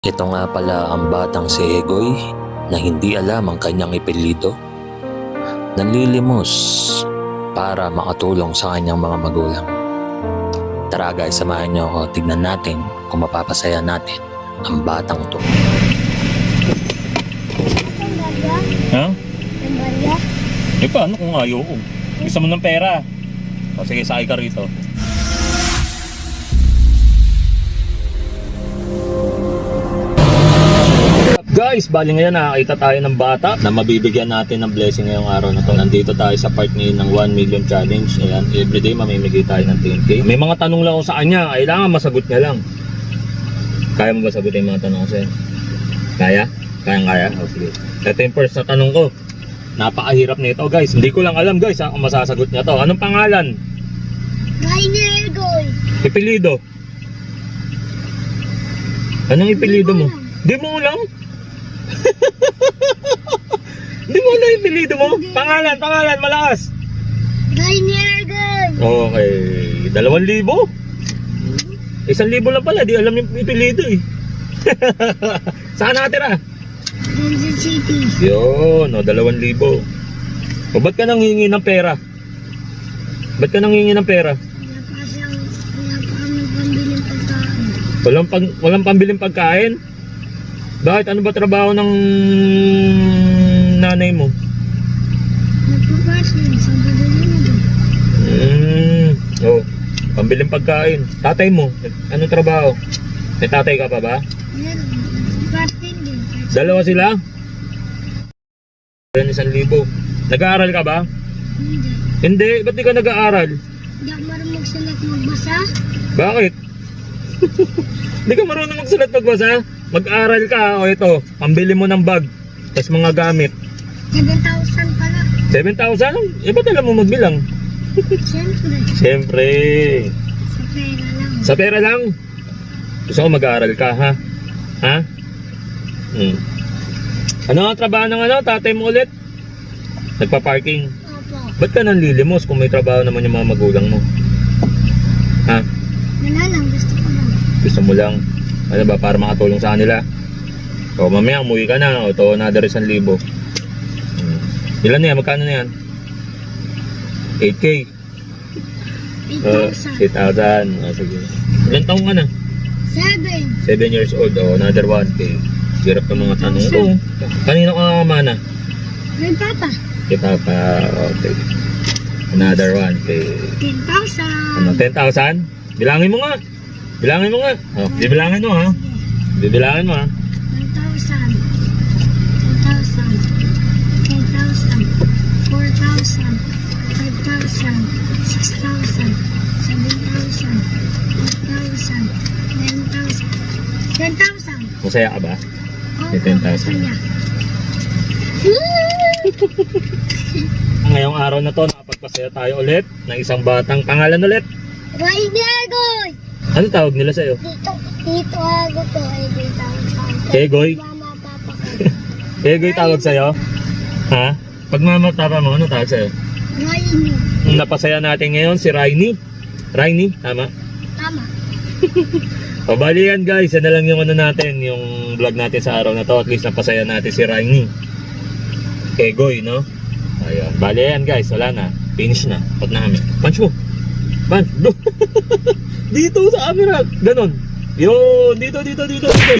Ito nga pala ang batang si Egoy na hindi alam ang kanyang ipilido. Nanlilimos para makatulong sa kanyang mga magulang. Tara guys, samahan niyo ako. Tignan natin kung mapapasaya natin ang batang to. Ha? Eh paano kung ayaw ko? Gusto mo ng pera? O sige, sakay ka rito. Guys, bali ngayon nakakita tayo ng bata na mabibigyan natin ng blessing ngayong araw na to. Nandito tayo sa part ngayon ng 1 million challenge. Ayan, everyday mamimigay tayo ng 10k. May mga tanong lang ako sa kanya, kailangan masagot niya lang. Kaya mo ba sagutin yung mga tanong ko sa'yo? Kaya? Kaya? O sige. Ito yung first na tanong ko. Napakahirap nito guys. Hindi ko lang alam guys kung masasagot niya to. Anong pangalan? Rainer Egoy. Ipilido. Anong ipilido mo? Di mo lang? Hindi mo alam yung pilido mo? Pangalan, malakas. Rainer Egoy. Okay, 2,000? 1,000 lang pala, di alam yung pilido eh. Saan natira? Kansas City. Yun, 2,000. O ba't ka nanghingi ng pera? Ba't ka nanghingi ng pera? Wala pa kami pambiling pagkain. Walang pambiling pagkain? Bakit? Ano ba trabaho ng nanay mo? Nagpapartner sa Badalino. Oh, pambiling pagkain. Tatay mo, anong trabaho? May tatay ka pa ba? Meron. Partner din. Dalawa sila? 1,000. Nag-aaral ka ba? Hindi. Hindi, ba't di ka nag-aaral? Hindi ako marunong magsulat magbasa. Bakit? Hindi ka marunong magsulat magbasa? Mag-aaral ka, o ito, pambili mo ng bag, tapos mga gamit. 7,000 pala. 7,000? Eh, ba't alam mo magbilang? Siyempre. Siyempre. Sa pera lang. Sa pera lang? Gusto ko mag-aaral ka, ha? Ha? Ano ang trabaho ng tatay mo ulit? Nagpa-parking. Opo. Ba't ka nanlilimos kung may trabaho naman yung mga magulang mo? Ha? Wala lang. Gusto ko lang. Gusto mo lang? Ano ba, para makatulong sa kanila? O mamaya umuwi ka na, o ito another 1,000. Ilan na yan? Magkano na yan? 8k? 8,000. 8,000. O sige. Ilan taong ka na? 7. 7 years old, o another 1k. Hirap ng mga tanong ko. Kanino ka mana? May papa. Kay Papa, okay. Another 1k. 10,000. Ano, 10,000? Bilangin mo nga. Bilangin mo nga. O, bibilangin mo ha. Bibilangin mo ha. 1,000, 2,000, 3,000, 4,000, 5,000, 6,000, 7,000, 8,000, 9,000, 10,000. Masaya ka ba? May 10,000. Ngayong araw na to, nakapagpasaya tayo ulit ng isang batang pangalan ulit. Rainer Egoy. Ano tawag nila sa'yo? Dito ako to. Egoy tawag sa akin. Egoy? Mama, papa ko. Egoy tawag sa'yo? Ha? Pag mama tapa mo, ano tawag sa'yo? Rainer. Napasaya natin ngayon si Rainy. Rainy, tama? Tama. O bali yan guys, yan na lang yung natin, yung vlog natin sa araw na to. At least napasaya natin si Rainy. Egoy, no? Ayun, bali yan guys, wala na. Finish na, pag na kami. Punch mo. Punch. Dito sa camera. Ganon. Yo, dito.